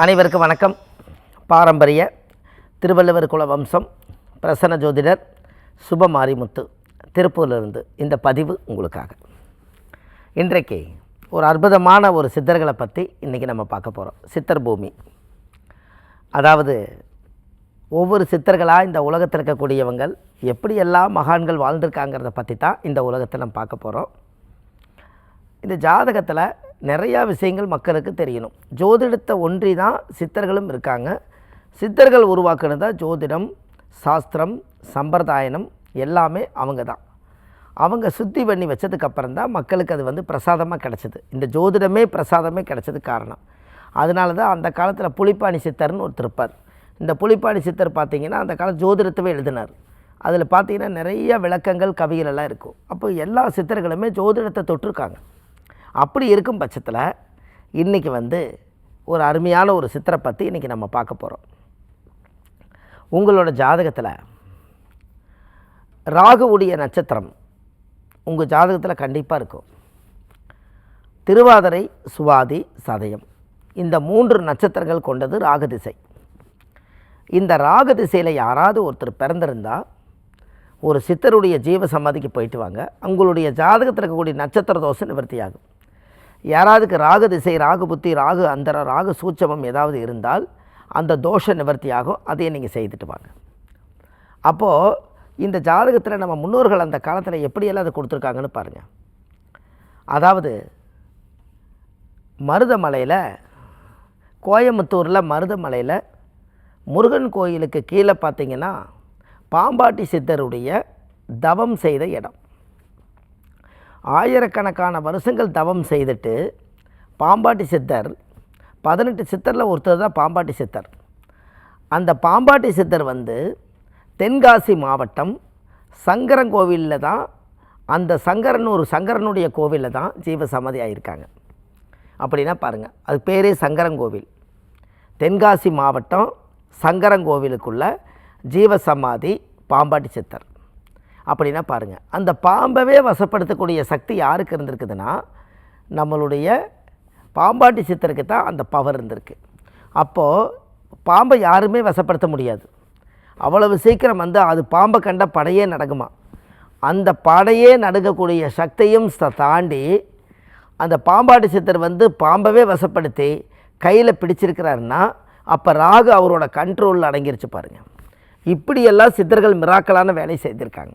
அனைவருக்கும் வணக்கம். பாரம்பரிய திருவள்ளுவர் குல வம்சம் பிரசன்ன ஜோதிடர் சுபமாரிமுத்து திருப்பூரிலிருந்து இந்த பதிவு உங்களுக்காக. இன்றைக்கு ஒரு அற்புதமான ஒரு சித்தர்களை பற்றி இன்றைக்கி நம்ம பார்க்க போகிறோம். சித்தர் பூமி, அதாவது ஒவ்வொரு சித்தர்களாக இந்த உலகத்தில் இருக்கக்கூடியவங்கள் எப்படியெல்லாம் மகான்கள் வாழ்ந்திருக்காங்கிறத பற்றி தான் இந்த உலகத்தில் நம்ம பார்க்க போகிறோம். இந்த ஜாதகத்தில் நிறையா விஷயங்கள் மக்களுக்கு தெரியணும். ஜோதிடத்தை ஒன்றி தான் சித்தர்களும் இருக்காங்க. சித்தர்கள் உருவாக்குனது தான் ஜோதிடம், சாஸ்திரம், சம்பிரதாயம் எல்லாமே அவங்க தான். அவங்க சுத்தி பண்ணி வச்சதுக்கப்புறம் தான் மக்களுக்கு அது பிரசாதமாக கிடச்சிது. இந்த ஜோதிடமே பிரசாதமே கிடச்சதுக்கு காரணம். அதனால தான் அந்த காலத்தில் புலிப்பாணி சித்தர்னு ஒருத்தர் இருப்பார். இந்த புலிப்பாணி சித்தர் பார்த்திங்கன்னா அந்த காலத்து ஜோதிடத்தவே எழுதினார். அதில் பார்த்திங்கன்னா நிறைய விளக்கங்கள் கவிகள் எல்லாம் இருக்கும். அப்போ எல்லா சித்தர்களுமே ஜோதிடத்தை தொட்டிருக்காங்க. அப்படி இருக்கும் பட்சத்தில் இன்றைக்கி ஒரு அருமையான ஒரு சித்தரை பற்றி இன்றைக்கி நம்ம பார்க்க போகிறோம். உங்களோட ஜாதகத்தில் ராகுவுடைய நட்சத்திரம் உங்கள் ஜாதகத்தில் கண்டிப்பாக இருக்கும். திருவாதிரை, சுவாதி, சதயம் இந்த 3 நட்சத்திரங்கள் கொண்டது ராகு திசை. இந்த ராகு திசையில் யாராவது ஒருத்தர் பிறந்திருந்தால் ஒரு சித்தருடைய ஜீவ சமாதிக்கு போயிட்டு வாங்க. உங்களுடைய ஜாதகத்தில் இருக்கக்கூடிய நட்சத்திர தோஷம் நிவர்த்தியாகும். யாராவதுக்கு ராகு திசை, ராகு புத்தி, ராகு அந்தர, ராகு சூட்சமம் ஏதாவது இருந்தால் அந்த தோஷ நிவர்த்தியாகும். அதையே நீங்கள் செய்துட்டு வாங்க. அப்போது இந்த ஜாதகத்தில் நம்ம முன்னோர்கள் அந்த காலத்தில் எப்படியெல்லாம் அதை கொடுத்துருக்காங்கன்னு பாருங்கள். அதாவது மருதமலையில், கோயம்புத்தூரில் மருதமலையில் முருகன் கோயிலுக்கு கீழே பார்த்திங்கன்னா பாம்பாட்டி சித்தருடைய தவம் செய்த இடம். ஆயிரக்கணக்கான வருஷங்கள் தவம் செய்துட்டு பாம்பாட்டி சித்தர் 18 சித்தரில் ஒருத்தர் தான் பாம்பாட்டி சித்தர். அந்த பாம்பாட்டி சித்தர் தென்காசி மாவட்டம் சங்கரங்கோவிலில் தான், அந்த சங்கரனுடைய கோவிலில் தான் ஜீவ சமாதி ஆகியிருக்காங்க. அப்படின்னா பாருங்கள், அது பேரே சங்கரங்கோவில். தென்காசி மாவட்டம் சங்கரங்கோவிலுக்குள்ள ஜீவ சமாதி பாம்பாட்டி சித்தர். அப்படின்னா பாருங்கள், அந்த பாம்பவே வசப்படுத்தக்கூடிய சக்தி யாருக்கு இருந்திருக்குதுன்னா நம்மளுடைய பாம்பாட்டி சித்தருக்கு தான் அந்த பவர் இருந்திருக்கு. அப்போது பாம்பை யாருமே வசப்படுத்த முடியாது. அவ்வளவு சீக்கிரம் அது பாம்பை கண்ட படையே நடுங்குமா. அந்த படையே நடுங்கக்கூடிய சக்தியும் தாண்டி அந்த பாம்பாட்டி சித்தர் பாம்பவே வசப்படுத்தி கையில் பிடிச்சிருக்கிறாருன்னா அப்போ ராகு அவரோட கண்ட்ரோலில் அடங்கிருச்சு பாருங்கள். இப்படியெல்லாம் சித்தர்கள் மிராக்கலான வேலை செய்திருக்காங்க.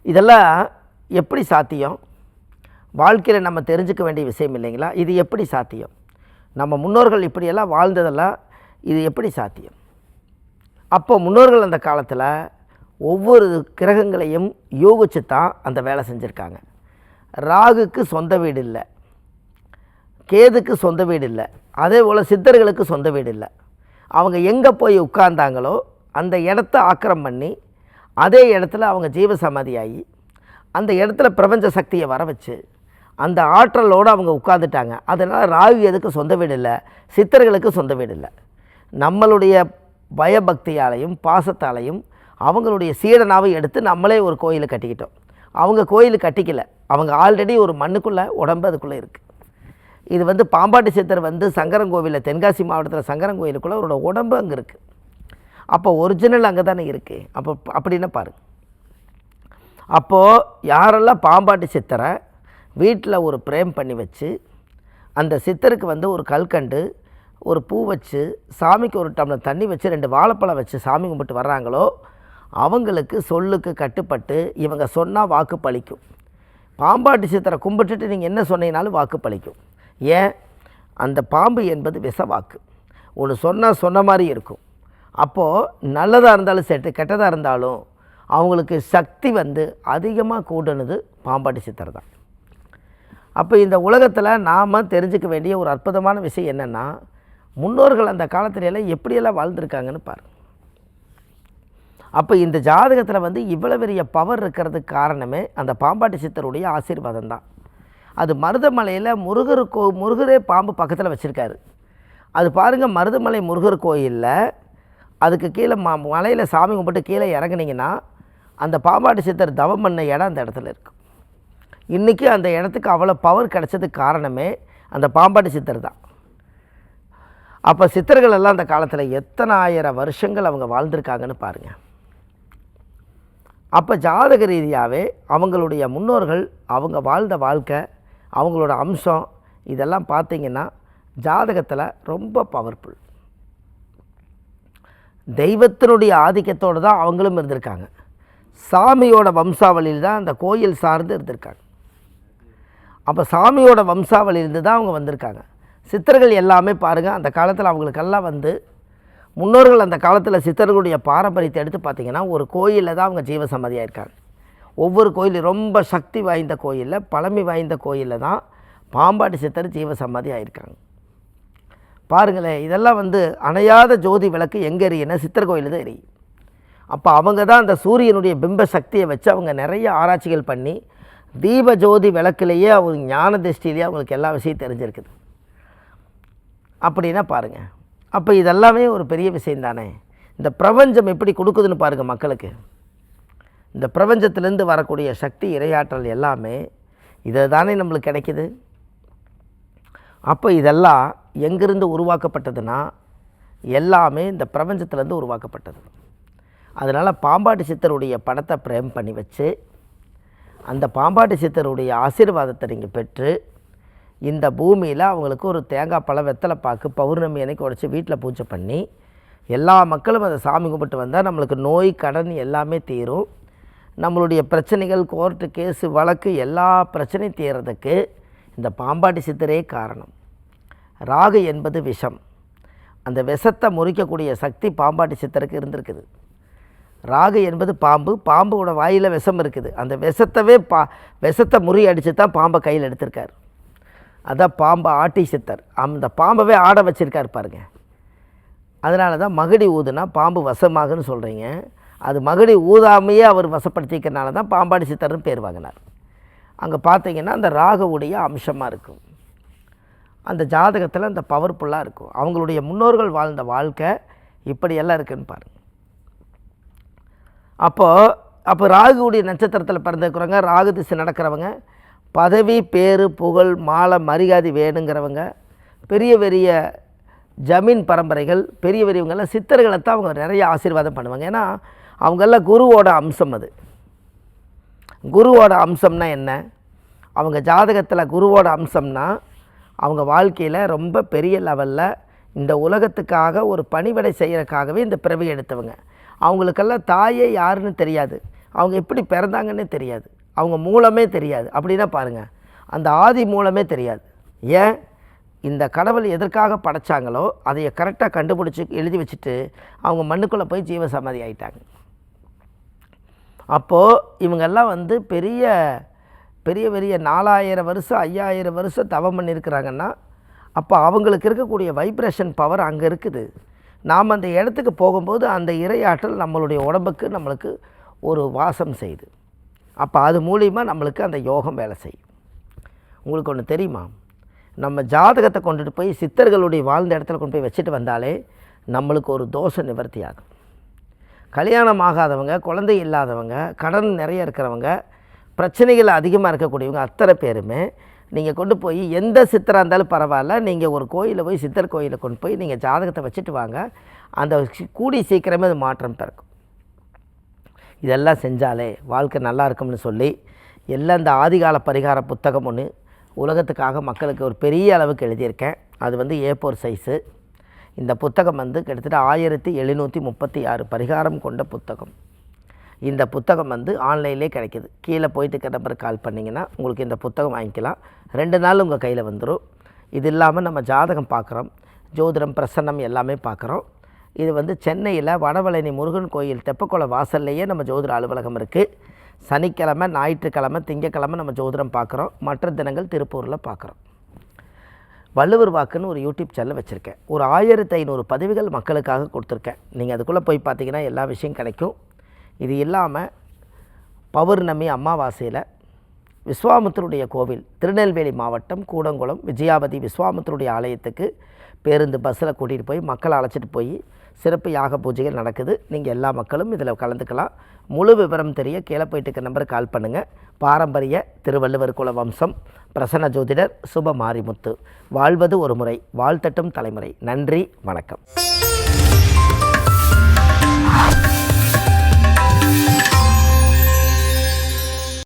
இதெல்லாம் எப்படி சாத்தியம்? வாழ்க்கையில் நம்ம தெரிஞ்சுக்க வேண்டிய விஷயம் இல்லைங்களா? இது எப்படி சாத்தியம்? நம்ம முன்னோர்கள் இப்படியெல்லாம் வாழ்ந்ததெல்லாம் இது எப்படி சாத்தியம்? அப்போ முன்னோர்கள் அந்த காலத்தில் ஒவ்வொரு கிரகங்களையும் யோகிச்சு தான் அந்த வேலை செஞ்சுருக்காங்க. ராகுக்கு சொந்த வீடு இல்லை, கேதுக்கு சொந்த வீடு இல்லை, அதே போல் சித்தர்களுக்கு சொந்த வீடு இல்லை. அவங்க எங்கே போய் உட்கார்ந்தாங்களோ அந்த இடத்த ஆக்கிரம் பண்ணி அதே இடத்துல அவங்க ஜீவ சமாதியாகி அந்த இடத்துல பிரபஞ்ச சக்தியை வர வச்சு அந்த ஆற்றலோடு அவங்க உட்காந்துட்டாங்க. அதனால் ராகு எதுக்கு சொந்த வீடு இல்லை, சித்தர்களுக்கு சொந்த வீடு இல்லை. நம்மளுடைய பயபக்தியாலையும் பாசத்தாலையும் அவங்களுடைய சீடனாவை எடுத்து நம்மளே ஒரு கோயில் கட்டிக்கிட்டோம். அவங்க கோயில் கட்டிக்கல, அவங்க ஆல்ரெடி ஒரு மண்ணுக்குள்ளே உடம்பு அதுக்குள்ளே இருக்குது. இது பாம்பாட்டி சித்தர் சங்கரங்கோவிலில், தென்காசி மாவட்டத்தில் சங்கரங்கோயிலுக்குள்ளே அவரோட உடம்பு அங்கே இருக்குது. அப்போ ஒரிஜினல் அங்கே தானே இருக்குது. அப்போ அப்படின்னா பாருங்கள். அப்போது யாரெல்லாம் பாம்பாட்டி சித்தரை வீட்டில் ஒரு பிரேம் பண்ணி வச்சு அந்த சித்தருக்கு ஒரு கல்கண்டு, ஒரு பூ வச்சு, சாமிக்கு ஒரு டம்ளர் தண்ணி வச்சு, 2 வாழைப்பழம் வச்சு சாமி கும்பிட்டு வர்றாங்களோ அவங்களுக்கு சொல்லுக்கு கட்டுப்பட்டு இவங்க சொன்னால் வாக்கு பலிக்கும். பாம்பாட்டி சித்தரை கும்பிட்டுட்டு நீங்கள் என்ன சொன்னீங்கனாலும் வாக்கு பலிக்கும். ஏன்? அந்த பாம்பு என்பது விஷ வாக்கு. ஒன்று சொன்னால் சொன்ன மாதிரி இருக்கும். அப்போது நல்லதாக இருந்தாலும் சரி, கெட்டதாக இருந்தாலும் அவங்களுக்கு சக்தி அதிகமாக கூடுனது பாம்பாட்டி சித்தர் தான். அப்போ இந்த உலகத்தில் நாம் தெரிஞ்சுக்க வேண்டிய ஒரு அற்புதமான விஷயம் என்னென்னா, முன்னோர்கள் அந்த காலத்துலலாம் எப்படியெல்லாம் வாழ்ந்துருக்காங்கன்னு பாருங்கள். அப்போ இந்த ஜாதகத்தில் இவ்வளோ பெரிய பவர் இருக்கிறதுக்கு காரணமே அந்த பாம்பாட்டி சித்தருடைய ஆசீர்வாதம் தான். அது மருதமலையில் முருகரே பாம்பு பக்கத்தில் வச்சுருக்காரு. அது பாருங்கள், மருதமலை முருகர் கோயிலில் அதுக்கு கீழே மலையில் சாமி கும்பிட்டு கீழே இறங்குனீங்கன்னா அந்த பாம்பாட்டி சித்தர் தவம் பண்ண இடம் அந்த இடத்துல இருக்குது. இன்றைக்கி அந்த இடத்துக்கு அவ்வளோ பவர் கிடச்சதுக்கு காரணமே அந்த பாம்பாட்டி சித்தர் தான். அப்போ சித்தர்கள் எல்லாம் அந்த காலத்தில் எத்தனை ஆயிரம் வருஷங்கள் அவங்க வாழ்ந்திருக்காங்கன்னு பாருங்கள். அப்போ ஜாதக ரீதியாகவே அவங்களுடைய முன்னோர்கள் அவங்க வாழ்ந்த வாழ்க்கை, அவங்களோட அம்சம் இதெல்லாம் பார்த்திங்கன்னா ஜாதகத்தில் ரொம்ப பவர்ஃபுல். தெய்வத்தினுடைய ஆதிக்கத்தோடு தான் அவங்களும் இருந்திருக்காங்க. சாமியோட வம்சாவளியில் தான் அந்த கோயில் சார்ந்து இருந்திருக்காங்க. அப்போ சாமியோட வம்சாவளியிலிருந்து தான் அவங்க வந்திருக்காங்க. சித்தர்கள் எல்லாமே பாருங்கள், அந்த காலத்தில் அவங்களுக்கெல்லாம் வந்து முன்னோர்கள் அந்த காலத்தில் சித்தர்களுடைய பாரம்பரியத்தை எடுத்து பார்த்திங்கன்னா ஒரு கோயிலில் தான் அவங்க ஜீவசமாதியாக இருக்காங்க. ஒவ்வொரு கோயில் ரொம்ப சக்தி வாய்ந்த கோயிலில், பழமை வாய்ந்த கோயிலில் தான் பாம்பாட்டி சித்தர் ஜீவசமாதி ஆகியிருக்காங்க. பாருங்களேன், இதெல்லாம் வந்து அணையாத ஜோதி விளக்கு எங்கே எரியுன்னா சித்தர் கோயில் தான் எரியும். அப்போ அவங்க தான் அந்த சூரியனுடைய பிம்ப சக்தியை வச்சு அவங்க நிறைய ஆராய்ச்சிகள் பண்ணி தீப ஜோதி விளக்குலேயே அவங்க ஞான திருஷ்டிலேயே அவங்களுக்கு எல்லா விஷயம் தெரிஞ்சிருக்குது. அப்படின்னா பாருங்கள், அப்போ இதெல்லாமே ஒரு பெரிய விஷயம் தானே. இந்த பிரபஞ்சம் எப்படி கொடுக்குதுன்னு பாருங்கள் மக்களுக்கு. இந்த பிரபஞ்சத்திலேருந்து வரக்கூடிய சக்தி, இரையாற்றல் எல்லாமே இதை தானே நம்மளுக்கு கிடைக்கிது. அப்போ இதெல்லாம் எங்கிருந்து உருவாக்கப்பட்டதுன்னா எல்லாமே இந்த பிரபஞ்சத்திலேருந்து உருவாக்கப்பட்டது. அதனால் பாம்பாட்டி சித்தருடைய படத்தை பிரேம் பண்ணி வச்சு அந்த பாம்பாட்டி சித்தருடைய ஆசீர்வாதத்தை நீங்கள் பெற்று இந்த பூமியில் அவங்களுக்கு ஒரு தேங்காய் பழம், வெத்தலை பாக்கு பௌர்ணமி அன்னைக்கு உடச்சி வீட்டில் பூஜை பண்ணி எல்லா மக்களும் அதை சாமி கும்பிட்டு வந்தால் நம்மளுக்கு நோய் கடன் எல்லாமே தீரும். நம்மளுடைய பிரச்சனைகள், கோர்ட்டு கேஸு வழக்கு எல்லா பிரச்சனையும் தீர்றதுக்கு இந்த பாம்பாட்டி சித்தரே காரணம். ராகு என்பது விஷம். அந்த விஷத்தை முறிக்கக்கூடிய சக்தி பாம்பாட்டி சித்தருக்கு இருந்திருக்குது. ராகு என்பது பாம்பு, பாம்போட வாயில் விஷம் இருக்குது. அந்த விஷத்தவே விஷத்தை முறியடித்து தான் பாம்பை கையில் எடுத்திருக்கார். அதான் பாம்பை ஆட்டி சித்தர். அந்த பாம்பவே ஆட வச்சுருக்கார் பாருங்க. அதனால தான் மகுடி ஊதுனா பாம்பு வசமாகுன்னு சொல்கிறீங்க. அது மகுடி ஊதாமையே அவர் வசப்படுத்திக்கிறனால தான் பாம்பாட்டி சித்தர்னு பேர் வாங்கினார். அங்கே பார்த்தீங்கன்னா அந்த ராகுவுடைய அம்சமாக இருக்கும். அந்த ஜாதகத்தில் அந்த பவர்ஃபுல்லாக இருக்கும். அவங்களுடைய முன்னோர்கள் வாழ்ந்த வாழ்க்கை இப்படியெல்லாம் இருக்குதுன்னு பாருங்கள். அப்போ ராகுவுடைய நட்சத்திரத்தில் பிறந்திருக்கிறவங்க, ராகு திசை நடக்கிறவங்க, பதவி, பேரு, புகழ், மாலை, மரியாதை வேணுங்கிறவங்க, பெரிய பெரிய ஜமீன் பரம்பரைகள், பெரிய பெரியவங்கெல்லாம் சித்தர்களை தான் அவங்க நிறைய ஆசீர்வாதம் பண்ணுவாங்க. ஏன்னா அவங்கெல்லாம் குருவோட அம்சம். அது குருவோட அம்சம்னா என்ன? அவங்க ஜாதகத்தில் குருவோட அம்சம்னா அவங்க வாழ்க்கையில் ரொம்ப பெரிய லெவலில் இந்த உலகத்துக்காக ஒரு பணிவிடை செய்கிறதுக்காகவே இந்த பிறவி எடுத்தவங்க. அவங்களுக்கெல்லாம் தாயே யாருன்னு தெரியாது, அவங்க எப்படி பிறந்தாங்கன்னே தெரியாது, அவங்க மூலமே தெரியாது. அப்படின்னா பாருங்கள், அந்த ஆதி மூலமே தெரியாது. ஏன்? இந்த கடவுள் எதற்காக படைச்சாங்களோ அதையை கரெக்டாக கண்டுபிடிச்சி எழுதி வச்சுட்டு அவங்க மண்ணுக்குள்ளே போய் ஜீவசமாதி ஆகிட்டாங்க. அப்போது இவங்கெல்லாம் வந்து பெரிய பெரிய பெரிய 4000 வருஷம் 5000 வருஷம் தவம் பண்ணியிருக்கிறாங்கன்னா அப்போ அவங்களுக்கு இருக்கக்கூடிய வைப்ரேஷன் பவர் அங்கே இருக்குது. நாம் அந்த இடத்துக்கு போகும்போது அந்த இரையாற்றல் நம்மளுடைய உடம்புக்கு நம்மளுக்கு ஒரு வாசம் செய்யுது. அப்போ அது மூலிமா நம்மளுக்கு அந்த யோகம் வேலை செய்யும். உங்களுக்கு ஒன்று தெரியுமா? நம்ம ஜாதகத்தை கொண்டுட்டு போய் சித்தர்களுடைய வாழ்ந்த இடத்துல கொண்டு போய் வச்சுட்டு வந்தாலே நம்மளுக்கு ஒரு தோஷ நிவர்த்தி ஆகும். கல்யாணம் ஆகாதவங்க, குழந்தை இல்லாதவங்க, கடன் நிறைய இருக்கிறவங்க, பிரச்சனைகள் அதிகமாக இருக்கக்கூடியவங்க அத்தனை பேருமே நீங்கள் கொண்டு போய் எந்த சித்தராக இருந்தாலும் பரவாயில்ல, நீங்கள் ஒரு கோயிலில் போய் சித்தர் கோயிலை கொண்டு போய் நீங்கள் ஜாதகத்தை வச்சுட்டு வாங்க, அந்த கூடி சீக்கிரமே அது மாற்றம் பிறக்கும். இதெல்லாம் செஞ்சாலே வாழ்க்கை நல்லா இருக்கும்னு சொல்லி எல்லாம் இந்த ஆதிகால பரிகார புத்தகம் ஒன்று உலகத்துக்காக மக்களுக்கு ஒரு பெரிய அளவுக்கு எழுதியிருக்கேன். அது வந்து A4 சைஸு. இந்த புத்தகம் வந்து கிட்டத்தட்ட 1736 பரிகாரம் கொண்ட புத்தகம். இந்த புத்தகம் வந்து ஆன்லைன்லேயே கிடைக்கிது. கீழே போயிட்டு நம்பருக்கு கால் பண்ணிங்கன்னா உங்களுக்கு இந்த புத்தகம் வாங்கிக்கலாம். 2 நாள் உங்கள் கையில் வந்துடும். இது இல்லாமல் நம்ம ஜாதகம் பார்க்குறோம், ஜோதிடம், பிரசன்னம் எல்லாமே பார்க்குறோம். இது வந்து சென்னையில் வடபழனி முருகன் கோயில் தெப்பக்குளம் வாசல்லையே நம்ம ஜோதிட அலுவலகம் இருக்குது. சனிக்கிழமை, ஞாயிற்றுக்கிழமை, திங்கக்கிழமை நம்ம ஜோதிடம் பார்க்குறோம். மற்ற தினங்கள் திருப்பூரில் பார்க்குறோம். வள்ளுவர் வாக்குன்னு ஒரு யூடியூப் சேனல் வச்சுருக்கேன். ஒரு 1500 பதிவுகள் மக்களுக்காக கொடுத்துருக்கேன். நீங்கள் அதுக்குள்ளே போய் பார்த்தீங்கன்னா எல்லா விஷயம் கிடைக்கும். இது இல்லாமல் பௌர்ணமி அமாவாசையில் விஸ்வாமித்திரருடைய கோவில், திருநெல்வேலி மாவட்டம் கூடங்குளம் விஜயாபதி விஸ்வாமித்திரருடைய ஆலயத்துக்கு பேருந்து பஸ்ஸில் கூட்டிகிட்டு போய் மக்களை அழைச்சிட்டு போய் சிறப்பு யாக பூஜைகள் நடக்குது. நீங்கள் எல்லா மக்களும் இதில் கலந்துக்கலாம். முழு விவரம் தெரிய கீழே போயிட்டு நம்பருக்கு கால் பண்ணுங்கள். பாரம்பரிய திருவள்ளுவர் குல வம்சம் பிரசன்ன ஜோதிடர் சுப மாரிமுத்து. வாழ்வது ஒரு முறை, வாழ்த்தட்டும் தலைமுறை. நன்றி, வணக்கம்.